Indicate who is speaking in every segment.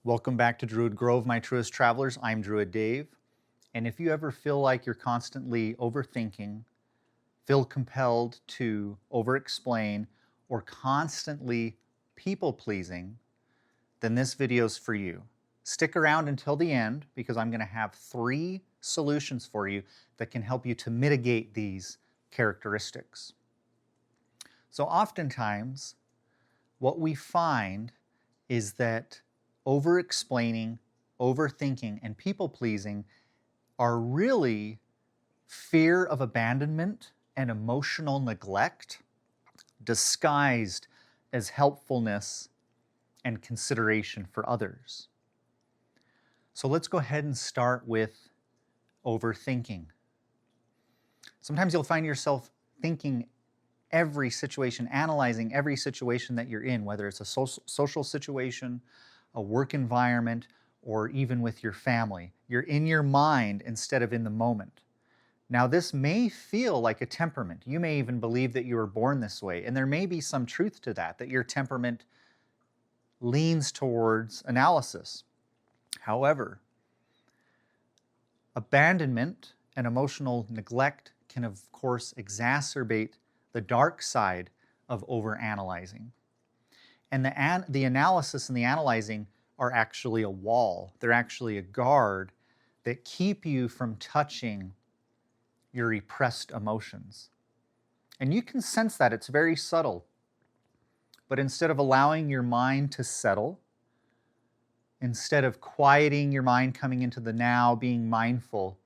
Speaker 1: Welcome back to Druid Grove, my truest travelers. I'm Druid Dave. And if you ever feel like you're constantly overthinking, feel compelled to over-explain, or constantly people-pleasing, then this video's for you. Stick around until the end because I'm going to have 3 solutions for you that can help you to mitigate these characteristics. So oftentimes, what we find is that over-explaining, overthinking, and people-pleasing are really fear of abandonment and emotional neglect disguised as helpfulness and consideration for others. So let's go ahead and start with overthinking. Sometimes you'll find yourself thinking every situation, analyzing every situation that you're in, whether it's a social situation, a work environment, or even with your family. You're in your mind instead of in the moment. Now, this may feel like a temperament. You may even believe that you were born this way, and there may be some truth to that, that your temperament leans towards analysis. However, abandonment and emotional neglect can, of course, exacerbate the dark side of overanalyzing. And the analysis and the analyzing are actually a wall. They're actually a guard that keep you from touching your repressed emotions. And you can sense that. It's very subtle. But instead of allowing your mind to settle, instead of quieting your mind, coming into the now, being mindful,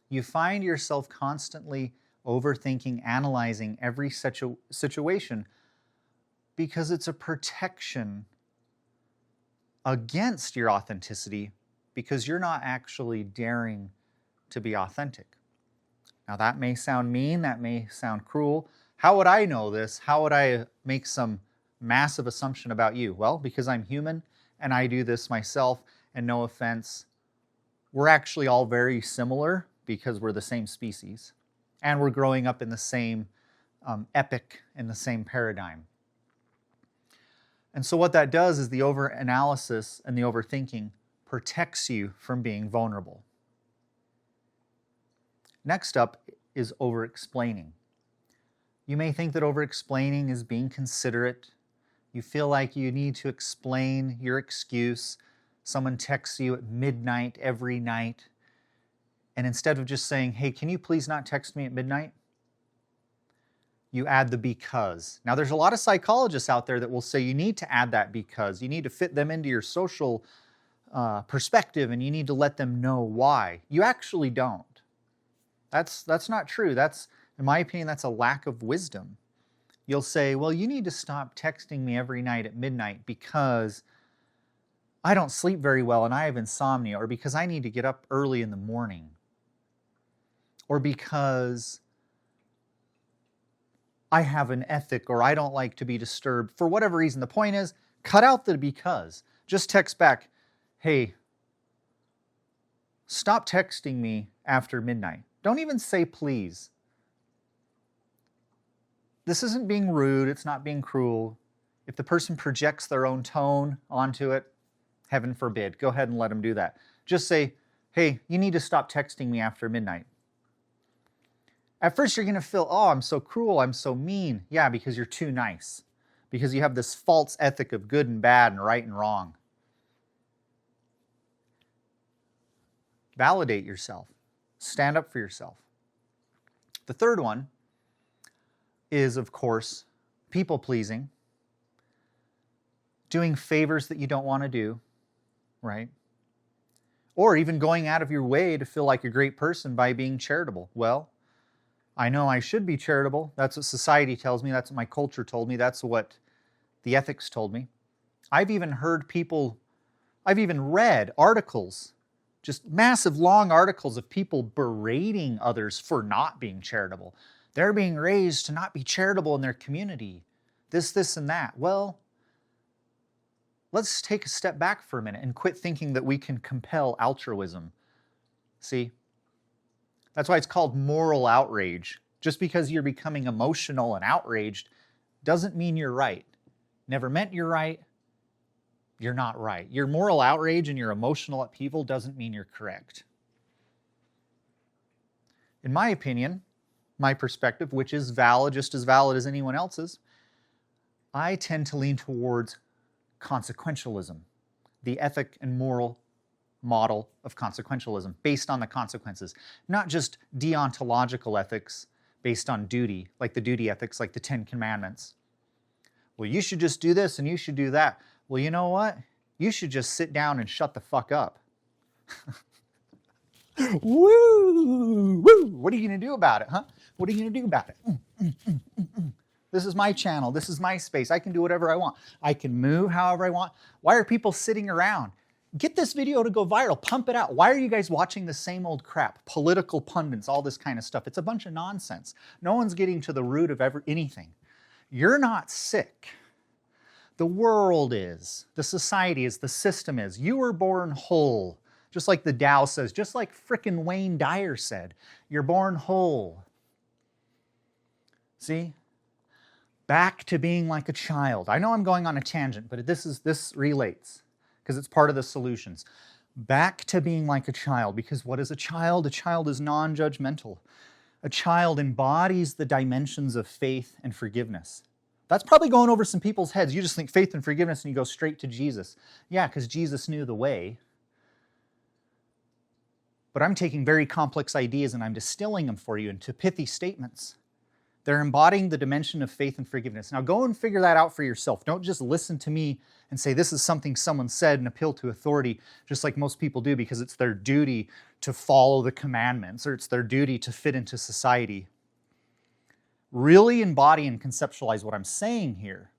Speaker 1: you find yourself constantly overthinking, analyzing every situation because it's a protection against your authenticity because you're not actually daring to be authentic. Now that may sound mean, that may sound cruel. How would I know this? How would I make some massive assumption about you? Well, because I'm human and I do this myself, and no offense, we're actually all very similar because we're the same species and we're growing up in the same epoch, in the same paradigm. And so what that does is the overanalysis and the overthinking protects you from being vulnerable. Next up is over-explaining. You may think that over-explaining is being considerate. You feel like you need to explain your excuse. Someone texts you at midnight every night. And instead of just saying, hey, can you please not text me at midnight? You add the because. Now, there's a lot of psychologists out there that will say you need to add that because. You need to fit them into your social perspective, and you need to let them know why. You actually don't. That's not true. That's, in my opinion, that's a lack of wisdom. You'll say, well, you need to stop texting me every night at midnight because I don't sleep very well and I have insomnia, or because I need to get up early in the morning, or because I have an ethic, or I don't like to be disturbed. For whatever reason, the point is, cut out the because. Just text back, hey, stop texting me after midnight. Don't even say please. This isn't being rude. It's not being cruel. If the person projects their own tone onto it, heaven forbid, go ahead and let them do that. Just say, hey, you need to stop texting me after midnight. At first you're going to feel, oh, I'm so cruel, I'm so mean. Yeah, because you're too nice. Because you have this false ethic of good and bad and right and wrong. Validate yourself. Stand up for yourself. The third one is, of course, people-pleasing. Doing favors that you don't want to do, right? Or even going out of your way to feel like a great person by being charitable. Well, I know I should be charitable. That's what society tells me. That's what my culture told me. That's what the ethics told me. I've even read articles, just massive long articles of people berating others for not being charitable. They're being raised to not be charitable in their community. This, and that. Well, let's take a step back for a minute and quit thinking that we can compel altruism. See? That's why it's called moral outrage. Just because you're becoming emotional and outraged doesn't mean you're right. Never meant you're right. you're not right. Your moral outrage and your emotional upheaval doesn't mean you're correct. In my opinion, my perspective, which is valid, just as valid as anyone else's, I tend to lean towards consequentialism, the ethic and moral model of consequentialism, based on the consequences, not just deontological ethics based on duty, like the duty ethics, like the 10 Commandments. Well, you should just do this and you should do that. Well, you know what? You should just sit down and shut the fuck up. Woo! Woo! What are you going to do about it, huh? What are you going to do about it? This is my channel. This is my space. I can do whatever I want. I can move however I want. Why are people sitting around? Get this video to go viral. Pump it out. Why are you guys watching the same old crap? Political pundits, all this kind of stuff. It's a bunch of nonsense. No one's getting to the root of anything. You're not sick. The world is. The society is. The system is. You were born whole. Just like the Tao says. Just like frickin' Wayne Dyer said. You're born whole. See? Back to being like a child. I know I'm going on a tangent, but this relates because it's part of the solutions. Back to being like a child, because what is a child? A child is non-judgmental. A child embodies the dimensions of faith and forgiveness. That's probably going over some people's heads. You just think faith and forgiveness and you go straight to Jesus. Yeah, because Jesus knew the way. But I'm taking very complex ideas and I'm distilling them for you into pithy statements. They're embodying the dimension of faith and forgiveness. Now go and figure that out for yourself. Don't just listen to me and say this is something someone said and appeal to authority, just like most people do because it's their duty to follow the commandments or it's their duty to fit into society. Really embody and conceptualize what I'm saying here.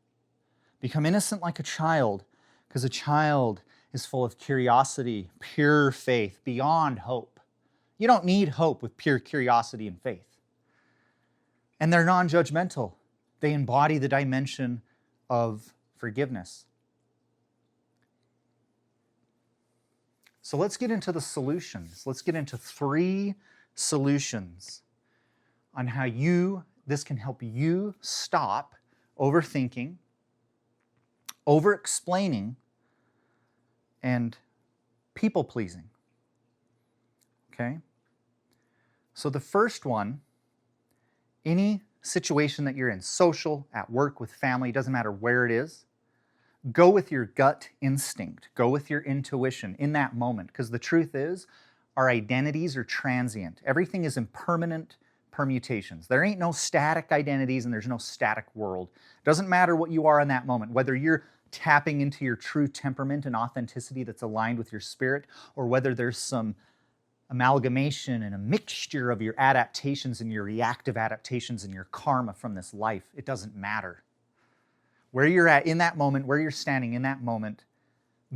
Speaker 1: Become innocent like a child, because a child is full of curiosity, pure faith, beyond hope. You don't need hope with pure curiosity and faith. And they're non-judgmental. They embody the dimension of forgiveness. So let's get into the solutions. Let's get into 3 solutions on how this can help you stop overthinking, over-explaining, and people-pleasing. Okay? So the first one, any situation that you're in, social, at work, with family, doesn't matter where it is, go with your gut instinct. Go with your intuition in that moment. Because the truth is, our identities are transient. Everything is impermanent permutations. There ain't no static identities and there's no static world. Doesn't matter what you are in that moment, whether you're tapping into your true temperament and authenticity that's aligned with your spirit, or whether there's some amalgamation and a mixture of your adaptations and your reactive adaptations and your karma from this life. It doesn't matter. Where you're at in that moment, where you're standing in that moment,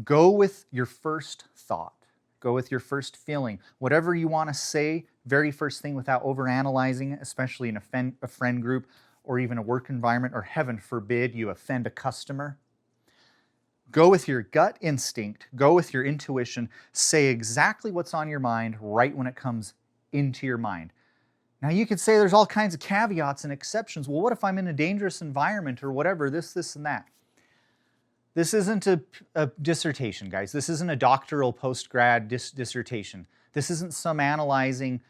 Speaker 1: go with your first thought. Go with your first feeling. Whatever you want to say, very first thing without overanalyzing it, especially in a friend group or even a work environment, or heaven forbid you offend a customer. Go with your gut instinct. Go with your intuition. Say exactly what's on your mind right when it comes into your mind. Now you could say there's all kinds of caveats and exceptions. Well, what if I'm in a dangerous environment or whatever, this, and that? This isn't a dissertation, guys. This isn't a doctoral post-grad dissertation. This isn't some analyzing,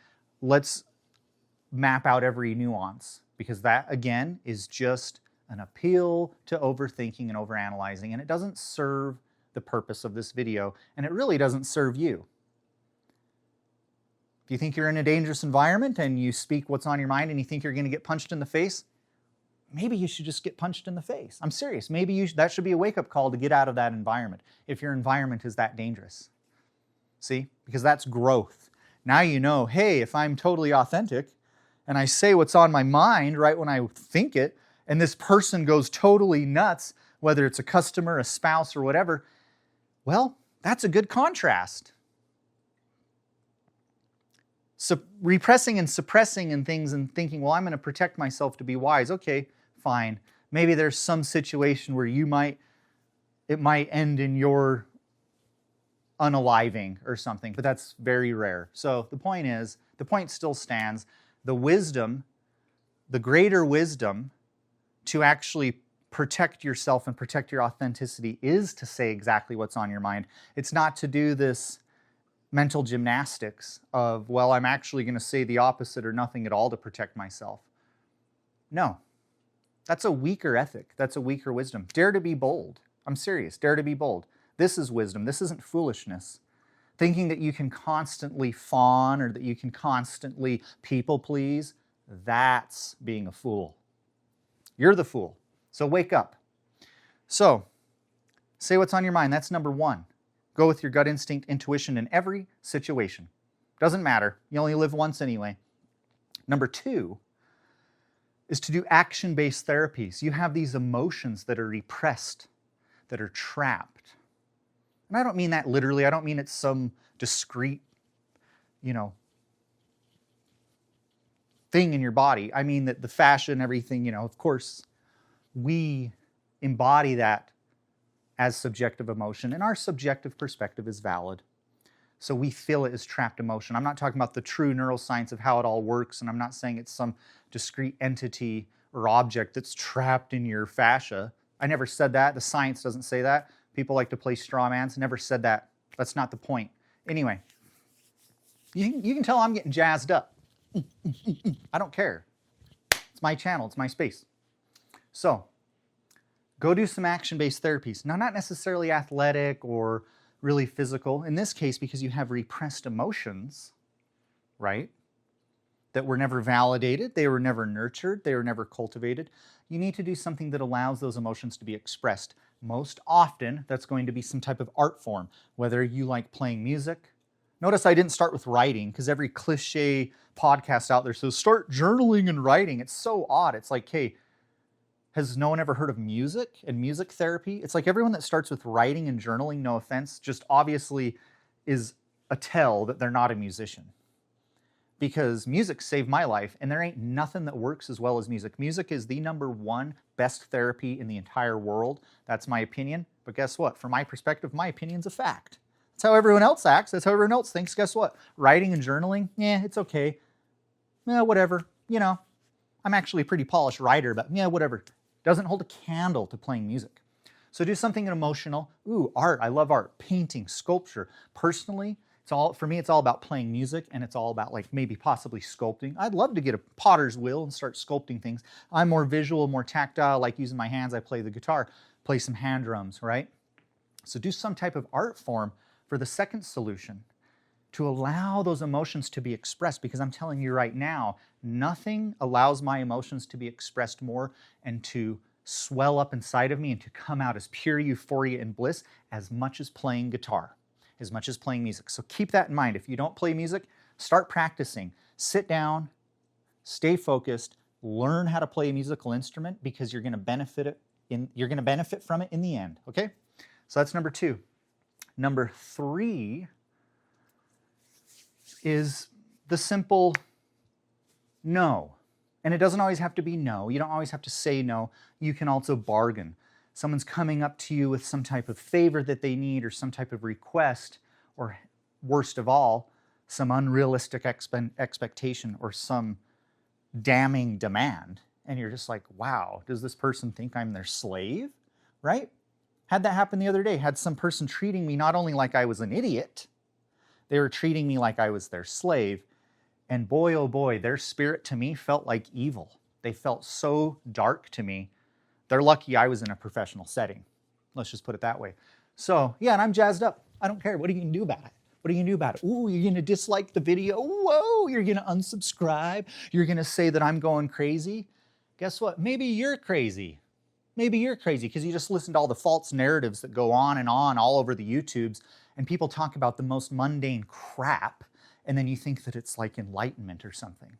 Speaker 1: let's map out every nuance, because that, again, is just an appeal to overthinking and overanalyzing, and it doesn't serve the purpose of this video, and it really doesn't serve you. If you think you're in a dangerous environment and you speak what's on your mind and you think you're going to get punched in the face, maybe you should just get punched in the face. I'm serious. Maybe that should be a wake-up call to get out of that environment if your environment is that dangerous. See? Because that's growth. Now you know, hey, if I'm totally authentic and I say what's on my mind right when I think it, and this person goes totally nuts, whether it's a customer, a spouse, or whatever, well, that's a good contrast. So repressing and suppressing and things and thinking, well, I'm going to protect myself to be wise. Okay, fine. Maybe there's some situation where it might end in your unaliving or something, but that's very rare. So the point still stands. The wisdom, the greater wisdom to actually protect yourself and protect your authenticity is to say exactly what's on your mind. It's not to do this mental gymnastics of, well, I'm actually going to say the opposite or nothing at all to protect myself. No, that's a weaker ethic. That's a weaker wisdom. Dare to be bold. I'm serious. Dare to be bold. This is wisdom. This isn't foolishness. Thinking that you can constantly fawn or that you can constantly people please, that's being a fool. You're the fool. So wake up. So, say what's on your mind. That's number one. Go with your gut instinct, intuition in every situation. Doesn't matter. You only live once anyway. Number two is to do action-based therapies. You have these emotions that are repressed, that are trapped. And I don't mean that literally. I don't mean it's some discrete, thing in your body. I mean that the fascia and everything, of course, we embody that as subjective emotion, and our subjective perspective is valid. So we feel it as trapped emotion. I'm not talking about the true neuroscience of how it all works, and I'm not saying it's some discrete entity or object that's trapped in your fascia. I never said that. The science doesn't say that. People like to play straw mans. Never said that. That's not the point. Anyway, you can tell I'm getting jazzed up. I don't care. It's my channel. It's my space. So, go do some action-based therapies. Now, not necessarily athletic or really physical. In this case, because you have repressed emotions, right, that were never validated, they were never nurtured, they were never cultivated, you need to do something that allows those emotions to be expressed. Most often, that's going to be some type of art form, whether you like playing music. Notice I didn't start with writing, because every cliche podcast out there says, start journaling and writing. It's so odd. It's like, hey, has no one ever heard of music and music therapy? It's like everyone that starts with writing and journaling, no offense, just obviously is a tell that they're not a musician. Because music saved my life, and there ain't nothing that works as well as music. Music is the #1 best therapy in the entire world. That's my opinion. But guess what? From my perspective, my opinion's a fact. That's how everyone else acts. That's how everyone else thinks. Guess what? Writing and journaling, it's okay. Whatever. I'm actually a pretty polished writer, but whatever. Doesn't hold a candle to playing music. So do something emotional. Ooh, art. I love art. Painting, sculpture. Personally, for me, it's all about playing music, and it's all about maybe possibly sculpting. I'd love to get a potter's wheel and start sculpting things. I'm more visual, more tactile, like using my hands. I play the guitar, play some hand drums, right? So do some type of art form for the second solution to allow those emotions to be expressed, because I'm telling you right now, nothing allows my emotions to be expressed more and to swell up inside of me and to come out as pure euphoria and bliss as much as playing guitar, as much as playing music. So keep that in mind. If you don't play music, start practicing. Sit down, stay focused, learn how to play a musical instrument, because you're going to benefit from it in the end, okay? So that's number 2. Number 3 is the simple no. And it doesn't always have to be no. You don't always have to say no. You can also bargain. Someone's coming up to you with some type of favor that they need, or some type of request, or worst of all, some unrealistic expectation or some damning demand. And you're just like, wow, does this person think I'm their slave? Right? Had that happen the other day. Had some person treating me not only like I was an idiot, they were treating me like I was their slave. And boy, oh boy, their spirit to me felt like evil. They felt so dark to me. They're lucky I was in a professional setting. Let's just put it that way. So, and I'm jazzed up. I don't care. What are you going to do about it? What are you going to do about it? Ooh, you're going to dislike the video. Whoa, you're going to unsubscribe. You're going to say that I'm going crazy. Guess what? Maybe you're crazy. Maybe you're crazy because you just listen to all the false narratives that go on and on all over the YouTubes, and people talk about the most mundane crap, and then you think that it's like enlightenment or something.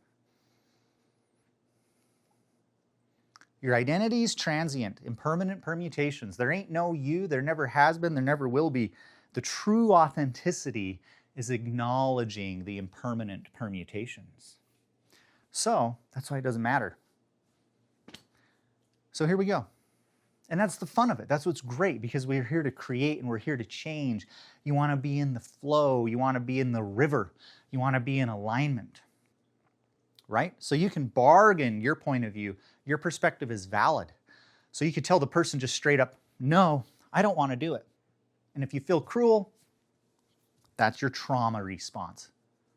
Speaker 1: Your identity is transient, impermanent permutations. There ain't no you, there never has been, there never will be. The true authenticity is acknowledging the impermanent permutations. So, that's why it doesn't matter. So here we go. And that's the fun of it. That's what's great, because we're here to create and we're here to change. You want to be in the flow. You want to be in the river. You want to be in alignment. Right? So you can bargain your point of view. Your perspective is valid. So you could tell the person just straight up, no, I don't want to do it. And if you feel cruel, that's your trauma response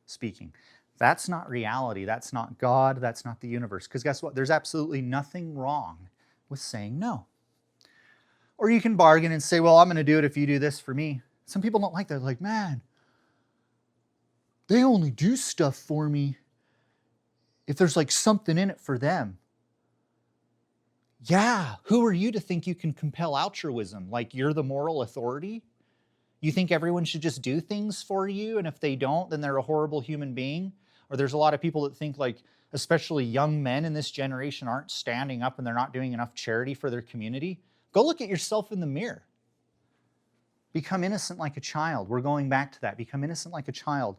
Speaker 1: speaking. That's not reality. That's not God. That's not the universe. Because guess what? There's absolutely nothing wrong with saying no. Or you can bargain and say, well, I'm going to do it if you do this for me. Some people don't like that. They're like, man, they only do stuff for me if there's like something in it for them. Yeah, who are you to think you can compel altruism? Like you're the moral authority? You think everyone should just do things for you, and if they don't, then they're a horrible human being? Or there's a lot of people that think like, especially young men in this generation aren't standing up and they're not doing enough charity for their community. Go look at yourself in the mirror. Become innocent like a child. We're going back to that. Become innocent like a child.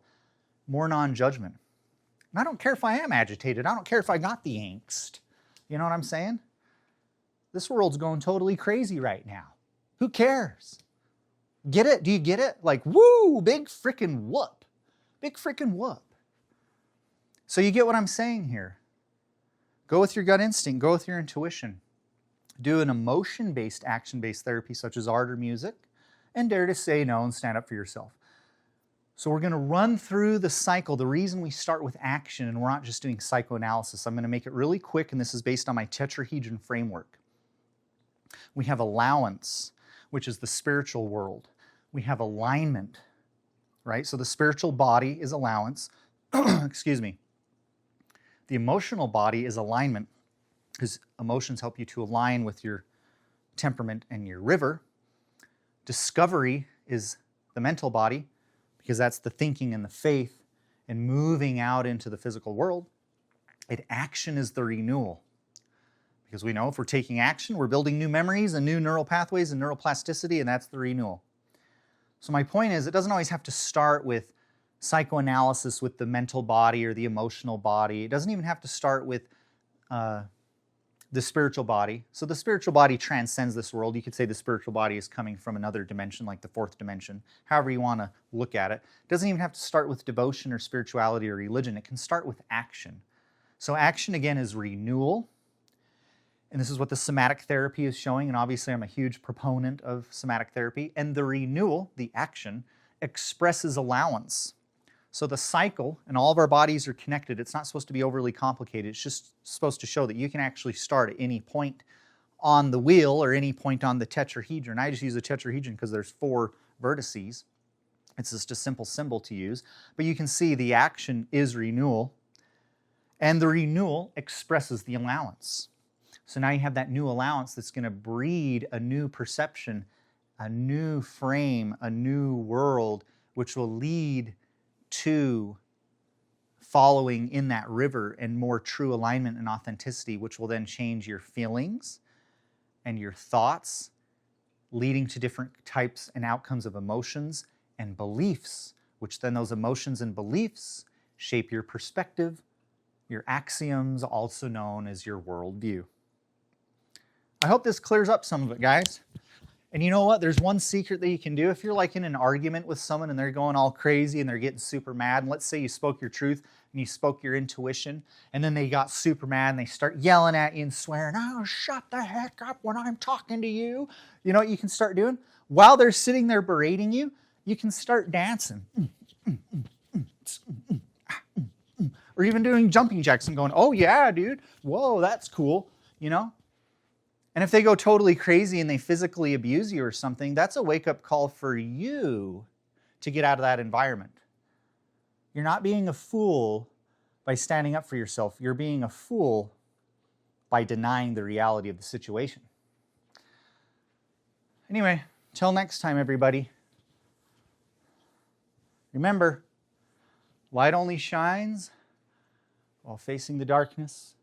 Speaker 1: More non-judgment. And I don't care if I am agitated. I don't care if I got the angst. You know what I'm saying? This world's going totally crazy right now. Who cares? Get it? Do you get it? Like, woo, big frickin' whoop. Big frickin' whoop. So you get what I'm saying here. Go with your gut instinct. Go with your intuition. Do an emotion-based, action-based therapy such as art or music, and dare to say no and stand up for yourself. So we're going to run through the cycle. The reason we start with action and we're not just doing psychoanalysis, I'm going to make it really quick, and this is based on my tetrahedron framework. We have allowance, which is the spiritual world. We have alignment, right? So the spiritual body is allowance. Excuse me. The emotional body is alignment, because emotions help you to align with your temperament and your river. Discovery is the mental body, because that's the thinking and the faith and moving out into the physical world. And action is the renewal, because we know if we're taking action, we're building new memories and new neural pathways and neuroplasticity, and that's the renewal. So my point is, it doesn't always have to start with psychoanalysis with the mental body or the emotional body. It doesn't even have to start with the spiritual body. So the spiritual body transcends this world. You could say the spiritual body is coming from another dimension, like the fourth dimension, however you want to look at it. It doesn't even have to start with devotion or spirituality or religion. It can start with action. So action, again, is renewal. And this is what the somatic therapy is showing. And obviously, I'm a huge proponent of somatic therapy. And the renewal, the action, expresses allowance. So the cycle, and all of our bodies are connected. It's not supposed to be overly complicated. It's just supposed to show that you can actually start at any point on the wheel or any point on the tetrahedron. I just use a tetrahedron because there's 4 vertices. It's just a simple symbol to use. But you can see the action is renewal. And the renewal expresses the allowance. So now you have that new allowance that's going to breed a new perception, a new frame, a new world, which will lead to following in that river and more true alignment and authenticity, which will then change your feelings and your thoughts, leading to different types and outcomes of emotions and beliefs, which then those emotions and beliefs shape your perspective, your axioms, also known as your worldview. I hope this clears up some of it, guys. And you know what? There's one secret that you can do. If you're like in an argument with someone and they're going all crazy and they're getting super mad, and let's say you spoke your truth and you spoke your intuition, and then they got super mad and they start yelling at you and swearing, oh, shut the heck up when I'm talking to you. You know what you can start doing? While they're sitting there berating you, you can start dancing. Or even doing jumping jacks and going, oh yeah, dude, whoa, that's cool, you know? And if they go totally crazy and they physically abuse you or something, that's a wake-up call for you to get out of that environment. You're not being a fool by standing up for yourself. You're being a fool by denying the reality of the situation. Anyway, till next time, everybody. Remember, light only shines while facing the darkness.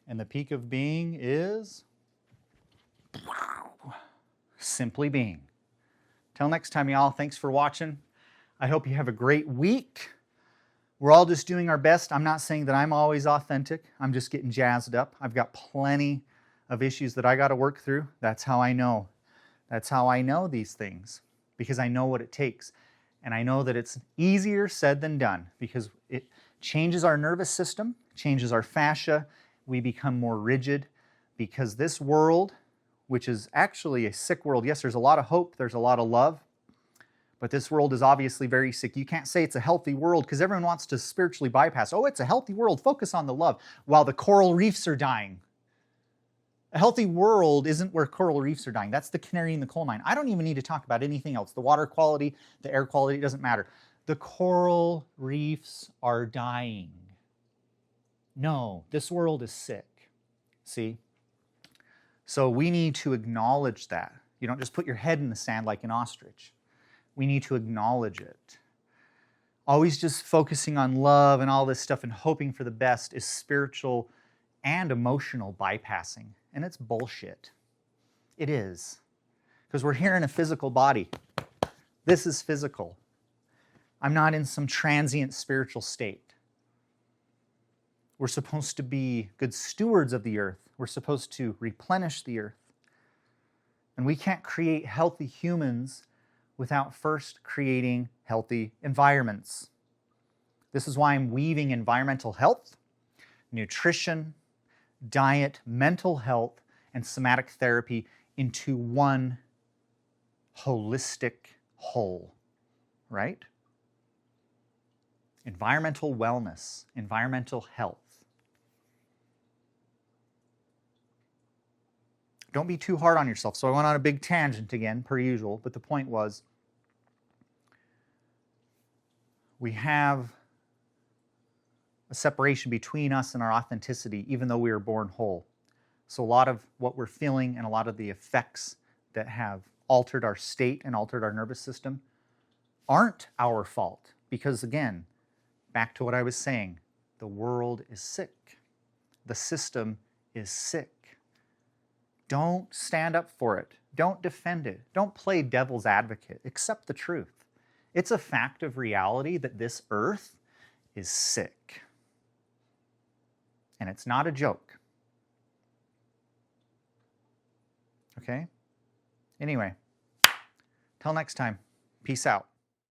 Speaker 1: And the peak of being is simply being. Till next time, y'all, thanks for watching. I hope you have a great week. We're all just doing our best. I'm not saying that I'm always authentic. I'm just getting jazzed up. I've got plenty of issues that I got to work through. That's how I know. That's how I know these things, because I know what it takes. And I know that it's easier said than done, because it changes our nervous system, changes our fascia. We become more rigid. Because this world, which is actually a sick world, yes, there's a lot of hope, there's a lot of love, but this world is obviously very sick. You can't say it's a healthy world because everyone wants to spiritually bypass. Oh, it's a healthy world. Focus on the love while the coral reefs are dying. A healthy world isn't where coral reefs are dying. That's the canary in the coal mine. I don't even need to talk about anything else. The water quality, the air quality, it doesn't matter. The coral reefs are dying. No, this world is sick. See? So we need to acknowledge that. You don't just put your head in the sand like an ostrich. We need to acknowledge it. Always just focusing on love and all this stuff and hoping for the best is spiritual and emotional bypassing. And it's bullshit. It is. Because we're here in a physical body. This is physical. I'm not in some transient spiritual state. We're supposed to be good stewards of the earth. We're supposed to replenish the earth. And we can't create healthy humans without first creating healthy environments. This is why I'm weaving environmental health, nutrition, diet, mental health, and somatic therapy into one holistic whole, right? Environmental wellness, environmental health. Don't be too hard on yourself. So I went on a big tangent again, per usual, but the point was, we have a separation between us and our authenticity, even though we were born whole. So a lot of what we're feeling and a lot of the effects that have altered our state and altered our nervous system aren't our fault. Because again, back to what I was saying, the world is sick. The system is sick. Don't stand up for it. Don't defend it. Don't play devil's advocate. Accept the truth. It's a fact of reality that this earth is sick. And it's not a joke. Okay? Anyway, till next time, peace out.